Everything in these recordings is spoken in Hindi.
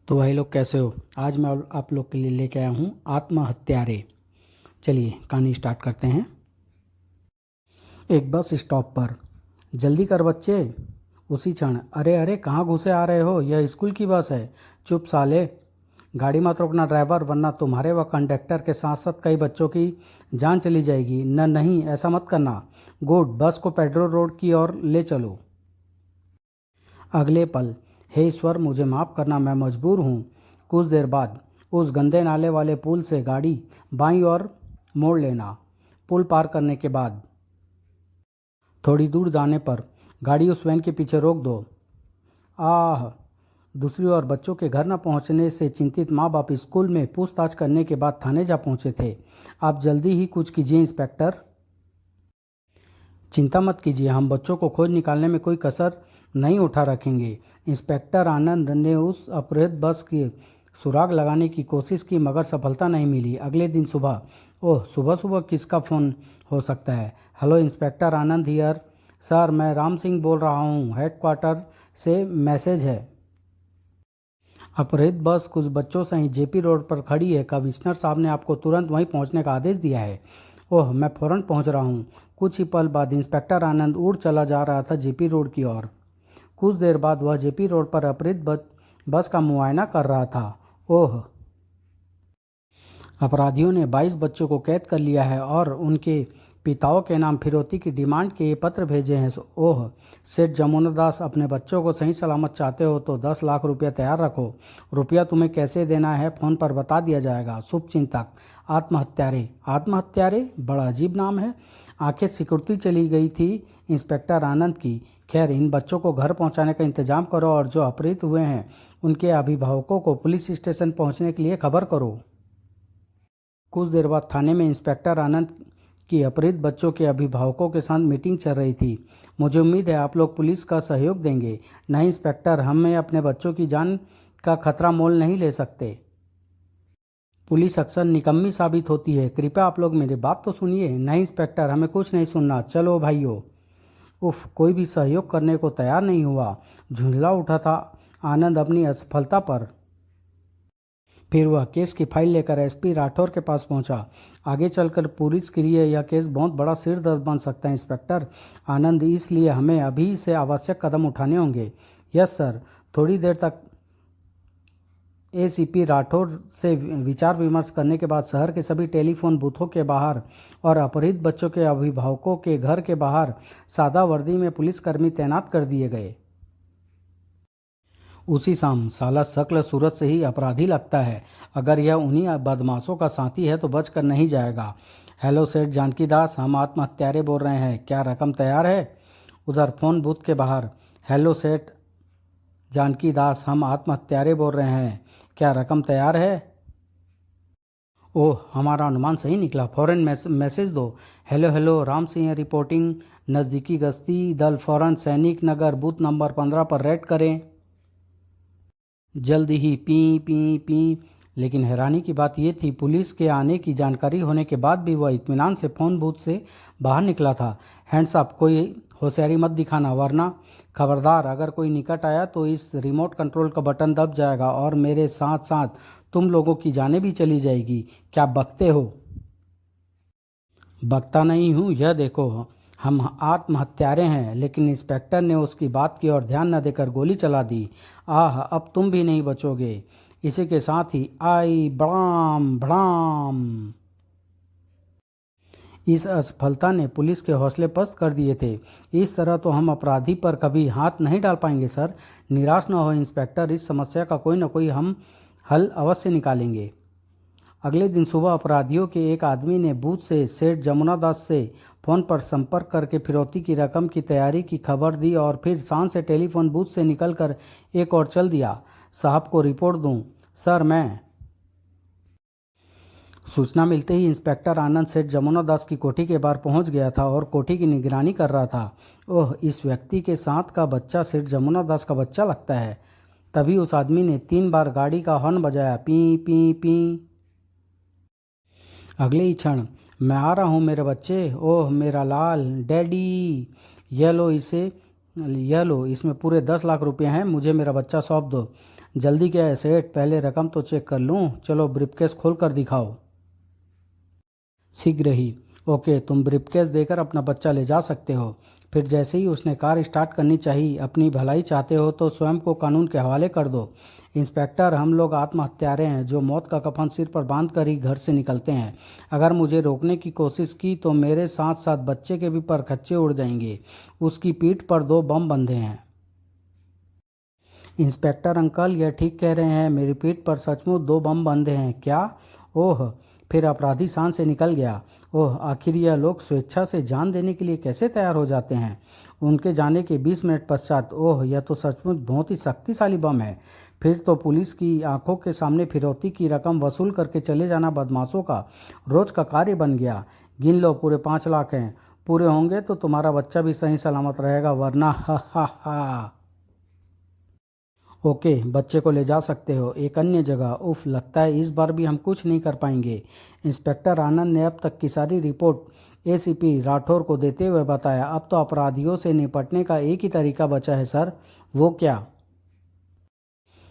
तो भाई लोग कैसे हो। आज मैं आप लोग के लिए लेके आया हूँ आत्महत्यारे। चलिए कहानी स्टार्ट करते हैं। एक बस स्टॉप पर, जल्दी कर बच्चे। उसी क्षण, अरे अरे कहाँ घुसे आ रहे हो, यह स्कूल की बस है। चुप साले, गाड़ी मत रोकना ड्राइवर, वरना तुम्हारे व कंडक्टर के साथ साथ कई बच्चों की जान चली जाएगी। न नहीं, ऐसा मत करना। गुड, बस को पेट्रोल रोड की ओर ले चलो। अगले पल, हे ईश्वर मुझे माफ़ करना, मैं मजबूर हूँ। कुछ देर बाद, उस गंदे नाले वाले पुल से गाड़ी बाईं ओर मोड़ लेना। पुल पार करने के बाद थोड़ी दूर जाने पर गाड़ी उस वैन के पीछे रोक दो। आह। दूसरी ओर, बच्चों के घर न पहुंचने से चिंतित माँ बाप स्कूल में पूछताछ करने के बाद थाने जा पहुंचे थे। आप जल्दी ही कुछ कीजिए इंस्पेक्टर। चिंता मत कीजिए, हम बच्चों को खोज निकालने में कोई कसर नहीं उठा रखेंगे। इंस्पेक्टर आनंद ने उस अपहृत बस की सुराग लगाने की कोशिश की, मगर सफलता नहीं मिली। अगले दिन सुबह, ओह सुबह सुबह किसका फ़ोन हो सकता है। Hello inspector Anand here. Sir मैं राम सिंह बोल रहा हूँ, हेडक्वार्टर से मैसेज है। अपहृत बस कुछ बच्चों सहित जेपी रोड पर खड़ी है। कमिश्नर साहब ने आपको तुरंत वहीं पहुंचने का आदेश दिया है। ओह मैं फ़ौरन पहुंच रहा हूं। कुछ ही पल बाद इंस्पेक्टर आनंद उड़ चला जा रहा था जेपी रोड की ओर। कुछ देर बाद वह जेपी रोड पर अपहृत बस का मुआयना कर रहा था। ओह, अपराधियों ने 22 बच्चों को कैद कर लिया है और उनके पिताओं के नाम फिरौती की डिमांड के ये पत्र भेजे हैं। ओह, सेठ जमुना दास, अपने बच्चों को सही सलामत चाहते हो तो 10 लाख रुपया तैयार रखो। रुपया तुम्हें कैसे देना है फ़ोन पर बता दिया जाएगा। शुभचिंतक। आत्महत्यारे। आत्महत्यारे बड़ा अजीब नाम है। आंखें सिकुड़ती चली गई थी इंस्पेक्टर आनंद की। खैर, इन बच्चों को घर पहुंचाने का इंतजाम करो और जो अपहृत हुए हैं उनके अभिभावकों को पुलिस स्टेशन पहुंचने के लिए खबर करो। कुछ देर बाद थाने में इंस्पेक्टर आनंद की अपहृत बच्चों के अभिभावकों के साथ मीटिंग चल रही थी। मुझे उम्मीद है आप लोग पुलिस का सहयोग देंगे। नहीं इंस्पेक्टर, हमें अपने बच्चों की जान का खतरा मोल नहीं ले सकते। पुलिस अक्सर निकम्मी साबित होती है, कृपया आप लोग मेरी बात तो सुनिए। नहीं इंस्पेक्टर, हमें कुछ नहीं सुनना, चलो भाइयों। उफ, कोई भी सहयोग करने को तैयार नहीं हुआ। झुंझला उठा था आनंद अपनी असफलता पर। फिर वह केस की फाइल लेकर एसपी राठौर के पास पहुंचा। आगे चलकर पुलिस के लिए यह केस बहुत बड़ा सिर दर्द बन सकता है इंस्पेक्टर आनंद, इसलिए हमें अभी से आवश्यक कदम उठाने होंगे। Yes sir. थोड़ी देर तक एसीपी राठौर से विचार विमर्श करने के बाद शहर के सभी टेलीफोन बूथों के बाहर और अपहृत बच्चों के अभिभावकों के घर के बाहर सादा वर्दी में पुलिसकर्मी तैनात कर दिए गए। उसी शाम, साला शक्ल सूरत से ही अपराधी लगता है। अगर यह उन्हीं बदमाशों का साथी है तो बचकर नहीं जाएगा। हेलो सेठ जानकी दास, हम आत्महत्यारे बोल रहे हैं, क्या रकम तैयार है। उधर फोन बूथ के बाहर, हेलो सेठ जानकी दास, हम आत्महत्यारे बोल रहे हैं, क्या रकम तैयार है। ओह, हमारा अनुमान सही निकला, फौरन मैसेज दो। Hello hello, Ram Singh reporting, नज़दीकी गश्ती दल फौरन सैनिक नगर बूथ नंबर 15 पर रेड करें। जल्दी ही पी पी पी। लेकिन हैरानी की बात यह थी, पुलिस के आने की जानकारी होने के बाद भी वह इत्मीनान से फ़ोन बूथ से बाहर निकला था। हैंड्स अप, कोई होशियारी मत दिखाना, वरना खबरदार, अगर कोई निकट आया तो इस रिमोट कंट्रोल का बटन दब जाएगा और मेरे साथ साथ तुम लोगों की जानें भी चली जाएगी। क्या बकते हो। बकता नहीं हूँ, यह देखो, हम आत्महत्यारे हैं। लेकिन इंस्पेक्टर ने उसकी बात की ओर ध्यान न देकर गोली चला दी। आह, अब तुम भी नहीं बचोगे। इसी के साथ ही आई बड़ाम बड़ाम। इस असफलता ने पुलिस के हौसले पस्त कर दिए थे। इस तरह तो हम अपराधी पर कभी हाथ नहीं डाल पाएंगे सर। निराश न हो इंस्पेक्टर, इस समस्या का कोई न कोई हम हल अवश्य निकालेंगे। अगले दिन सुबह अपराधियों के एक आदमी ने बूथ से सेठ जमुना दास से फ़ोन पर संपर्क करके फिरौती की रकम की तैयारी की खबर दी और फिर शान से टेलीफोन बूथ से निकलकर एक और चल दिया। साहब को रिपोर्ट दूं। सर मैं। सूचना मिलते ही इंस्पेक्टर आनंद सेठ जमुना दास की कोठी के बाहर पहुंच गया था और कोठी की निगरानी कर रहा था। ओह, इस व्यक्ति के साथ का बच्चा सेठ जमुना दास का बच्चा लगता है। तभी उस आदमी ने 3 बार गाड़ी का हॉर्न बजाया, पी पी पी। अगले ही क्षण, मैं आ रहा हूँ मेरे बच्चे, ओह मेरा लाल डैडी, यह लो इसमें पूरे 10 लाख रुपए हैं, मुझे मेरा बच्चा सौंप दो। जल्दी क्या है सेठ, पहले रकम तो चेक कर लूँ। चलो ब्रीफकेस खोल कर दिखाओ। शीघ्र ही। ओके, तुम ब्रीफकेस देकर अपना बच्चा ले जा सकते हो। फिर जैसे ही उसने कार स्टार्ट करनी चाहिए, अपनी भलाई चाहते हो तो स्वयं को कानून के हवाले कर दो। इंस्पेक्टर, हम लोग आत्महत्यारे हैं जो मौत का कफन सिर पर बांध कर ही घर से निकलते हैं। अगर मुझे रोकने की कोशिश की तो मेरे साथ साथ बच्चे के भी परखच्चे उड़ जाएंगे। उसकी पीठ पर 2 बम बंधे हैं। इंस्पेक्टर अंकल, यह ठीक कह रहे हैं, मेरी पीठ पर सचमुच 2 बम बंधे हैं। क्या? ओह! फिर अपराधी शान से निकल गया। ओह, आखिर यह लोग स्वेच्छा से जान देने के लिए कैसे तैयार हो जाते हैं? उनके जाने के 20 मिनट पश्चात, ओह, यह तो सचमुच बहुत ही शक्तिशाली बम है। फिर तो पुलिस की आंखों के सामने फिरौती की रकम वसूल करके चले जाना बदमाशों का रोज का कार्य बन गया। गिन लो, पूरे 5 लाख हैं। पूरे होंगे तो तुम्हारा बच्चा भी सही सलामत रहेगा, वरना हा हा हा। ओके, बच्चे को ले जा सकते हो एक अन्य जगह। उफ, लगता है इस बार भी हम कुछ नहीं कर पाएंगे। इंस्पेक्टर आनंद ने अब तक की सारी रिपोर्ट एसीपी राठौर को देते हुए बताया। अब तो अपराधियों से निपटने का एक ही तरीका बचा है सर। वो क्या?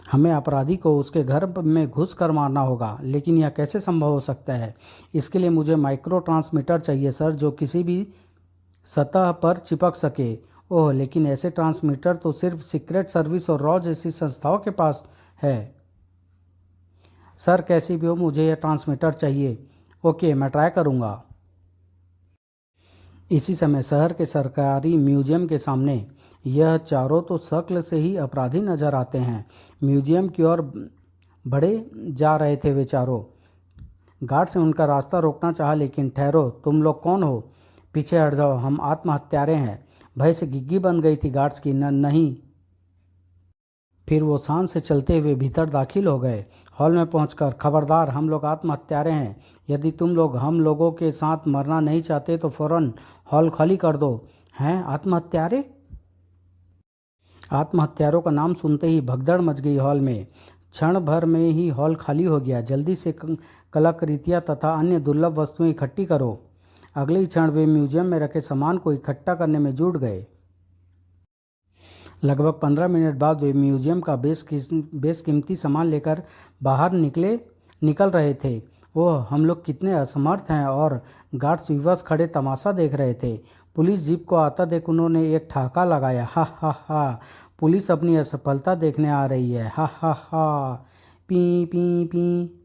हमें अपराधी को उसके घर में घुस कर मारना होगा। लेकिन यह कैसे संभव हो सकता है? इसके लिए मुझे माइक्रो ट्रांसमीटर चाहिए सर, जो किसी भी सतह पर चिपक सके। ओह, लेकिन ऐसे ट्रांसमीटर तो सिर्फ सीक्रेट सर्विस और रॉ जैसी संस्थाओं के पास है। सर, कैसी भी हो मुझे यह ट्रांसमीटर चाहिए। ओके, मैं ट्राई करूँगा। इसी समय शहर के सरकारी म्यूजियम के सामने यह चारों तो शक्ल से ही अपराधी नजर आते हैं। म्यूजियम की ओर बढ़े जा रहे थे वे चारों। गार्ड से उनका रास्ता रोकना चाहा, लेकिन ठहरो, तुम लोग कौन हो? पीछे हट जाओ, हम आत्महत्यारे हैं। भय से गिग्गी बन गई थी गार्ड्स की। नहीं। फिर वो शान से चलते हुए भीतर दाखिल हो गए। हॉल में पहुंचकर, खबरदार, हम लोग आत्महत्यारे हैं। यदि तुम लोग हम लोगों के साथ मरना नहीं चाहते तो फौरन हॉल खाली कर दो। हैं आत्महत्यारे? आत्महत्यारों का नाम सुनते ही भगदड़ मच गई हॉल में। क्षण भर में ही हॉल खाली हो गया। जल्दी से कलाकृतियाँ तथा अन्य दुर्लभ वस्तुएं इकट्ठी करो। अगले ही क्षण वे म्यूजियम में रखे सामान को इकट्ठा करने में जुट गए। लगभग 15 मिनट बाद वे म्यूजियम का बेशकीमती सामान लेकर बाहर निकल रहे थे। ओह, हम लोग कितने असमर्थ हैं। और गार्ड्स विवश खड़े तमाशा देख रहे थे। पुलिस जीप को आता देख उन्होंने एक ठहाका लगाया। हा हा हा, पुलिस अपनी असफलता देखने आ रही है। हा हा हा। पी पी पी।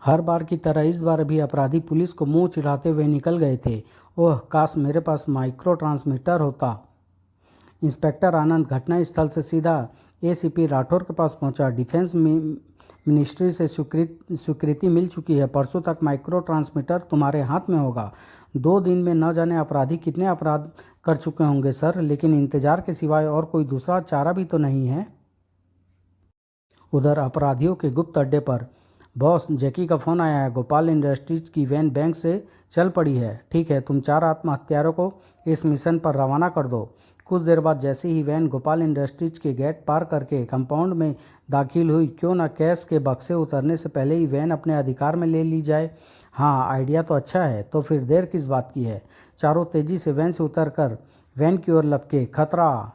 हर बार की तरह इस बार भी अपराधी पुलिस को मुंह चिढ़ाते हुए निकल गए थे। ओह, काश मेरे पास माइक्रो ट्रांसमीटर होता। इंस्पेक्टर आनंद घटनास्थल से सीधा एसीपी राठौर के पास पहुंचा। डिफेंस मिनिस्ट्री से स्वीकृति मिल चुकी है। परसों तक माइक्रो ट्रांसमीटर तुम्हारे हाथ में होगा। 2 दिन में न जाने अपराधी कितने अपराध कर चुके होंगे सर, लेकिन इंतजार के सिवाय और कोई दूसरा चारा भी तो नहीं है। उधर अपराधियों के गुप्त अड्डे पर बॉस जैकी का फोन आया है। गोपाल इंडस्ट्रीज की वैन बैंक से चल पड़ी है। ठीक है, तुम 4 आत्महत्यारों को इस मिशन पर रवाना कर दो। कुछ देर बाद जैसे ही वैन गोपाल इंडस्ट्रीज के गेट पार करके कंपाउंड में दाखिल हुई, क्यों ना कैश के बक्से उतरने से पहले ही वैन अपने अधिकार में ले ली जाए। हाँ, आइडिया तो अच्छा है। तो फिर देर किस बात की है? चारों तेजी से वैन से उतरकर वैन की ओर लपके। खतरा!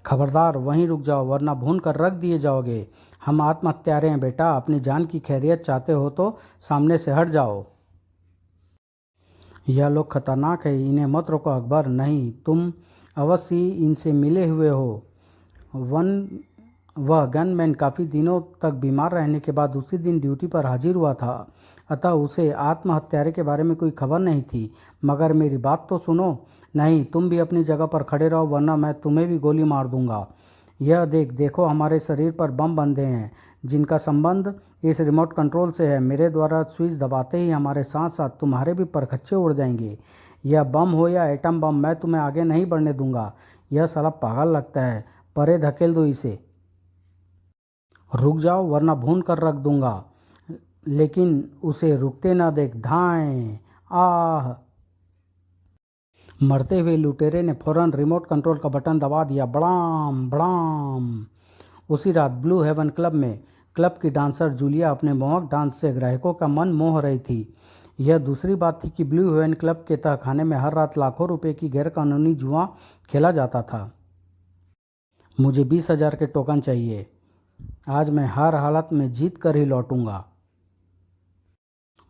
खबरदार, वहीं रुक जाओ वरना भून कर रख दिए जाओगे। हम आत्महत्यारे हैं बेटा, अपनी जान की खैरियत चाहते हो तो सामने से हट जाओ। यह लोग खतरनाक है, इन्हें मत रोको अकबर। नहीं, तुम अवश्य ही इनसे मिले हुए हो। वह गनमैन काफ़ी दिनों तक बीमार रहने के बाद उसी दिन ड्यूटी पर हाजिर हुआ था, अतः उसे आत्महत्यारे के बारे में कोई खबर नहीं थी। मगर मेरी बात तो सुनो। नहीं, तुम भी अपनी जगह पर खड़े रहो वरना मैं तुम्हें भी गोली मार दूंगा। यह देखो, हमारे शरीर पर बम बंधे हैं जिनका संबंध इस रिमोट कंट्रोल से है। मेरे द्वारा स्विच दबाते ही हमारे साथ साथ तुम्हारे भी परखच्चे उड़ जाएंगे। यह बम हो या एटम बम, मैं तुम्हें आगे नहीं बढ़ने दूंगा। यह साला पागल लगता है, परे धकेल दो इसे। रुक जाओ वरना भून कर रख दूंगा। लेकिन उसे रुकते ना देख। धाएं! आह! मरते हुए लुटेरे ने फौरन रिमोट कंट्रोल का बटन दबा दिया। बड़ाम बड़ाम। उसी रात ब्लू हेवन क्लब में क्लब की डांसर जूलिया अपने मोहक डांस से ग्राहकों का मन मोह रही थी। यह दूसरी बात थी कि ब्लू हेवन क्लब के तहखाने में हर रात लाखों रुपए की गैरकानूनी जुआ खेला जाता था। मुझे 20,000 के टोकन चाहिए। आज मैं हर हालत में जीत कर ही लौटूंगा।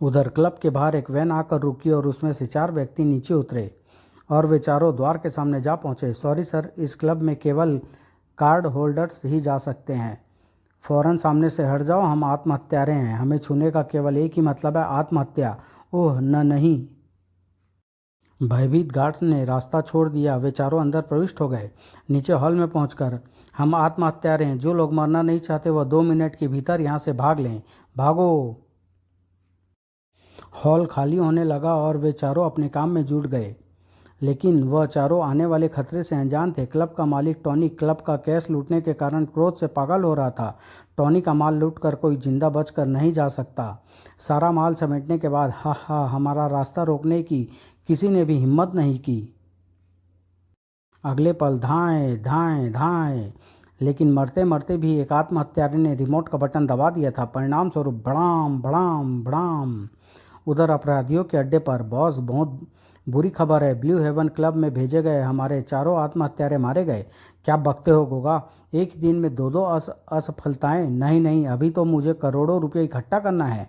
उधर क्लब के बाहर एक वैन आकर रुकी और उसमें से 4 व्यक्ति नीचे उतरे और वे चारों द्वार के सामने जा पहुंचे। सॉरी सर, इस क्लब में केवल कार्ड होल्डर्स ही जा सकते हैं। फौरन सामने से हट जाओ, हम आत्महत्यारे हैं। हमें छूने का केवल एक ही मतलब है, आत्महत्या। ओह न नहीं। भयभीत गार्ड्स ने रास्ता छोड़ दिया। वे चारों अंदर प्रविष्ट हो गए। नीचे हॉल में पहुंचकर, हम आत्महत्यारे हैं। जो लोग मरना नहीं चाहते वह 2 मिनट के भीतर यहाँ से भाग लें। भागो। हॉल खाली होने लगा और वे चारों अपने काम में जुट गए, लेकिन वह चारों आने वाले खतरे से अनजान थे। क्लब का मालिक टॉनी क्लब का कैश लूटने के कारण क्रोध से पागल हो रहा था। टॉनी का माल लूटकर कोई जिंदा बचकर नहीं जा सकता। सारा माल समेटने के बाद हा हमारा रास्ता रोकने की किसी ने भी हिम्मत नहीं की। अगले पल धाएं धाएं धाएं, लेकिन मरते मरते भी एक आत्महत्यारे ने रिमोट का बटन दबा दिया था। परिणाम स्वरूप बड़ाम बड़ाम बड़ाम। उधर अपराधियों के अड्डे पर, बॉस बहुत बुरी खबर है, ब्लू हेवन क्लब में भेजे गए हमारे चारों आत्महत्यारे मारे गए। क्या बकते हो गोगा? एक ही दिन में 2 असफलताएं? नहीं नहीं, अभी तो मुझे करोड़ों रुपये इकट्ठा करना है।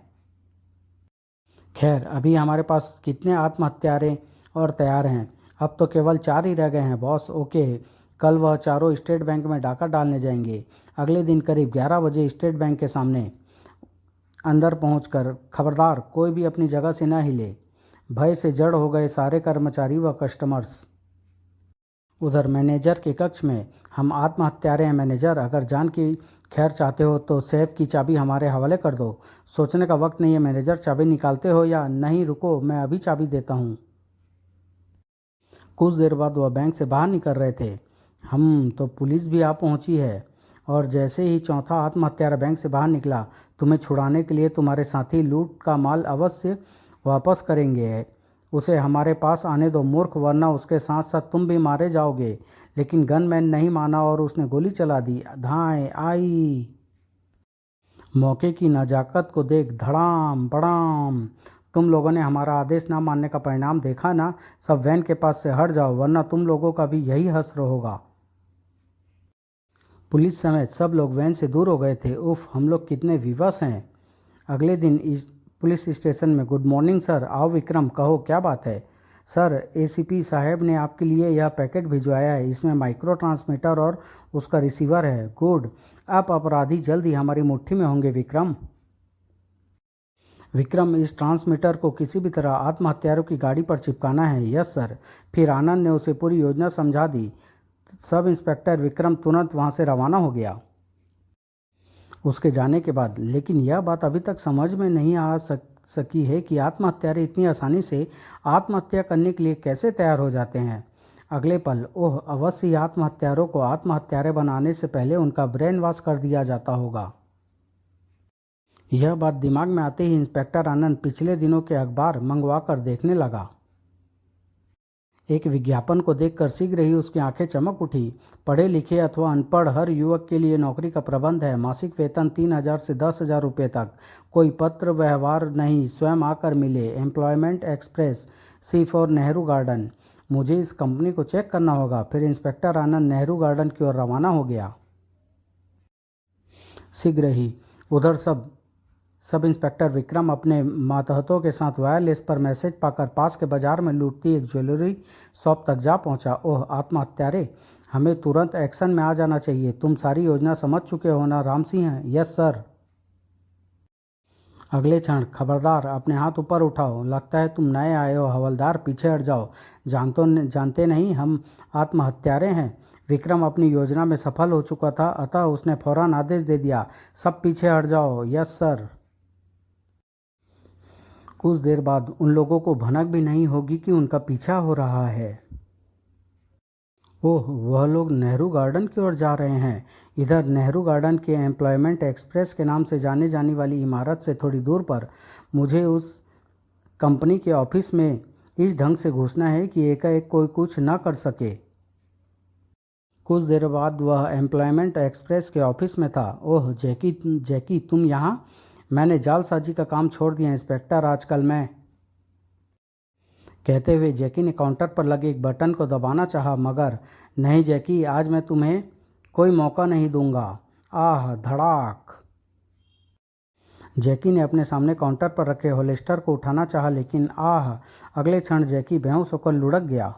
खैर, अभी हमारे पास कितने आत्महत्यारे और तैयार हैं? अब तो केवल 4 ही रह गए हैं बॉस। ओके, कल वह चारों स्टेट बैंक में डाका डालने जाएंगे। अगले दिन करीब 11 बजे स्टेट बैंक के सामने अंदर पहुंचकर, खबरदार कोई भी अपनी जगह से न हिले। भय से जड़ हो गए सारे कर्मचारी व कस्टमर्स। उधर मैनेजर के कक्ष में, हम आत्महत्यारे हैं मैनेजर। अगर जान की खैर चाहते हो तो सेफ की चाबी हमारे हवाले कर दो। सोचने का वक्त नहीं है मैनेजर, चाबी निकालते हो या नहीं? रुको, मैं अभी चाबी देता हूँ। कुछ देर बाद वह बैंक से बाहर निकल रहे थे। हम तो पुलिस भी आ पहुँची है। और जैसे ही चौथा आत्महत्यारा बैंक से बाहर निकला, तुम्हें छुड़ाने के लिए तुम्हारे साथी लूट का माल अवश्य वापस करेंगे। उसे हमारे पास आने दो मूर्ख, वरना उसके साथ साथ तुम भी मारे जाओगे। लेकिन गनमैन नहीं माना और उसने गोली चला दी। धाएं आई। मौके की नजाकत को देख धड़ाम बड़ाम। तुम लोगों ने हमारा आदेश ना मानने का परिणाम देखा ना। सब वैन के पास से हट जाओ, वरना तुम लोगों का भी यही हश्र होगा। पुलिस समेत सब लोग वैन से दूर हो गए थे। उफ, हम लोग कितने विवश हैं। अगले दिन पुलिस स्टेशन में, गुड मॉर्निंग सर। आओ विक्रम, कहो क्या बात है? सर, एसीपी साहब ने आपके लिए यह पैकेट भिजवाया है। इसमें माइक्रो ट्रांसमीटर और उसका रिसीवर है। गुड, अब अपराधी जल्द ही हमारी मुट्ठी में होंगे विक्रम। विक्रम, इस ट्रांसमीटर को किसी भी तरह आत्महत्यारों की गाड़ी पर चिपकाना है। Yes sir. फिर आनंद ने उसे पूरी योजना समझा दी। सब इंस्पेक्टर विक्रम तुरंत वहां से रवाना हो गया। उसके जाने के बाद लेकिन यह बात अभी तक समझ में नहीं आ सकी है कि आत्महत्यारे इतनी आसानी से आत्महत्या करने के लिए कैसे तैयार हो जाते हैं। अगले पल, ओह, अवश्य ही आत्महत्यारों को आत्महत्यारे बनाने से पहले उनका ब्रेन वॉश कर दिया जाता होगा। यह बात दिमाग में आते ही इंस्पेक्टर आनंद पिछले दिनों के अखबार मंगवा कर देखने लगा। एक विज्ञापन को देखकर शीघ्र ही उसकी आंखें चमक उठी। पढ़े लिखे अथवा अनपढ़ हर युवक के लिए नौकरी का प्रबंध है। मासिक वेतन 3,000 से 10,000 रुपये तक। कोई पत्र व्यवहार नहीं, स्वयं आकर मिले। Employment express, C4 Nehru garden. मुझे इस कंपनी को चेक करना होगा। फिर इंस्पेक्टर आनंद नेहरू गार्डन की ओर रवाना हो गया। शीघ्र ही उधर सब इंस्पेक्टर विक्रम अपने मातहतों के साथ वायरलेस पर मैसेज पाकर पास के बाजार में लूटती एक ज्वेलरी शॉप तक जा पहुंचा। ओह आत्महत्यारे, हमें तुरंत एक्शन में आ जाना चाहिए। तुम सारी योजना समझ चुके हो ना राम सिंह? Yes sir. अगले क्षण, खबरदार अपने हाथ ऊपर उठाओ। लगता है तुम नए आए हो हवलदार, पीछे हट जाओ। जानते नहीं हम आत्महत्यारे हैं। विक्रम अपनी योजना में सफल हो चुका था, अतः उसने फौरन आदेश दे दिया, सब पीछे हट जाओ। Yes sir. कुछ देर बाद उन लोगों को भनक भी नहीं होगी कि उनका पीछा हो रहा है। ओह, वह लोग नेहरू गार्डन की ओर जा रहे हैं। इधर नेहरू गार्डन के एम्प्लॉयमेंट एक्सप्रेस के नाम से जाने जाने वाली इमारत से थोड़ी दूर पर मुझे उस कंपनी के ऑफिस में इस ढंग से घुसना है कि एकाएक कोई कुछ न कर सके। कुछ देर बाद वह एम्प्लॉयमेंट एक्सप्रेस के ऑफिस में था। ओह जैकी, तुम यहाँ? मैंने जालसाजी का काम छोड़ दिया इंस्पेक्टर, आजकल मैं। कहते हुए जैकी ने काउंटर पर लगे एक बटन को दबाना चाहा, मगर नहीं जैकी, आज मैं तुम्हें कोई मौका नहीं दूंगा। आह धड़ाक। जैकी ने अपने सामने काउंटर पर रखे होलिस्टर को उठाना चाहा, लेकिन अगले क्षण जैकी बेहोश होकर लुढ़क गया।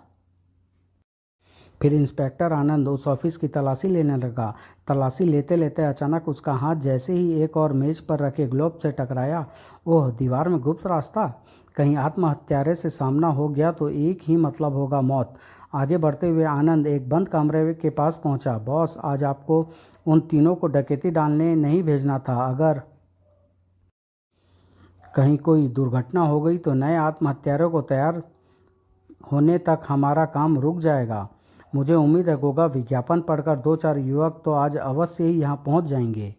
फिर इंस्पेक्टर आनंद उस ऑफिस की तलाशी लेने लगा। तलाशी लेते लेते अचानक उसका हाथ जैसे ही एक और मेज पर रखे ग्लोब से टकराया, ओह दीवार में गुप्त रास्ता। कहीं आत्महत्यारे से सामना हो गया तो एक ही मतलब होगा, मौत। आगे बढ़ते हुए आनंद एक बंद कमरे के पास पहुंचा। बॉस, आज आपको उन तीनों को डकैती डालने नहीं भेजना था। अगर कहीं कोई दुर्घटना हो गई तो नए आत्महत्यारों को तैयार होने तक हमारा काम रुक जाएगा। मुझे उम्मीद है गोगा, विज्ञापन पढ़कर 2-4 युवक तो आज अवश्य ही यहाँ पहुँच जाएंगे।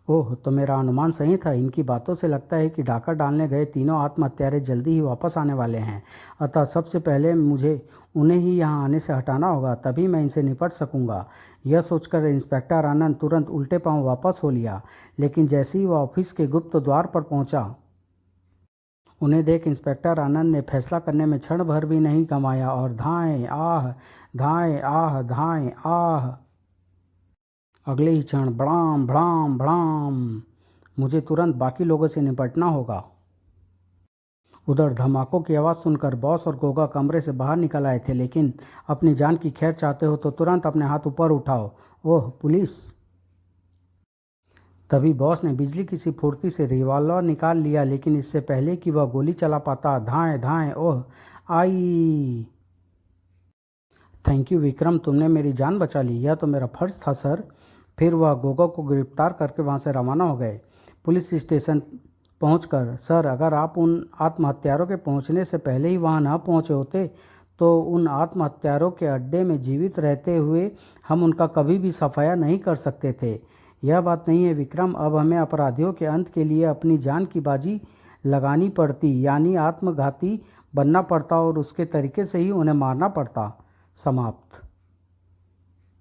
ओह, तो मेरा अनुमान सही था। इनकी बातों से लगता है कि डाका डालने गए तीनों आत्महत्यारे जल्दी ही वापस आने वाले हैं। अतः सबसे पहले मुझे उन्हें ही यहाँ आने से हटाना होगा, तभी मैं इनसे निपट सकूंगा। यह सोचकर इंस्पेक्टर आनंद तुरंत उल्टे पांव वापस हो लिया, लेकिन जैसे ही वह ऑफिस के गुप्त द्वार पर पहुंचा, उन्हें देख इंस्पेक्टर आनंद ने फैसला करने में क्षण भर भी नहीं गंवाया और धाएं आह धाएं आह धाएं आह। अगले ही क्षण भड़ाम भड़ाम भड़ाम। मुझे तुरंत बाकी लोगों से निपटना होगा। उधर धमाकों की आवाज़ सुनकर बॉस और गोगा कमरे से बाहर निकल आए थे, लेकिन अपनी जान की खैर चाहते हो तो तुरंत अपने हाथ ऊपर उठाओ। ओह पुलिस। तभी बॉस ने बिजली की सी फुर्ती से रिवॉल्वर निकाल लिया, लेकिन इससे पहले कि वह गोली चला पाता, धाएं धाएं ओह आई। थैंक यू विक्रम, तुमने मेरी जान बचा ली। यह तो मेरा फर्ज था सर। फिर वह गोगा को गिरफ्तार करके वहां से रवाना हो गए। पुलिस स्टेशन पहुंचकर, सर, अगर आप उन आत्महत्यारों के पहुंचने से पहले ही वहां न पहुंचे होते तो उन आत्महत्यारों के अड्डे में जीवित रहते हुए हम उनका कभी भी सफाया नहीं कर सकते थे। यह बात नहीं है विक्रम, अब हमें अपराधियों के अंत के लिए अपनी जान की बाजी लगानी पड़ती, यानी आत्मघाती बनना पड़ता और उसके तरीके से ही उन्हें मारना पड़ता। समाप्त।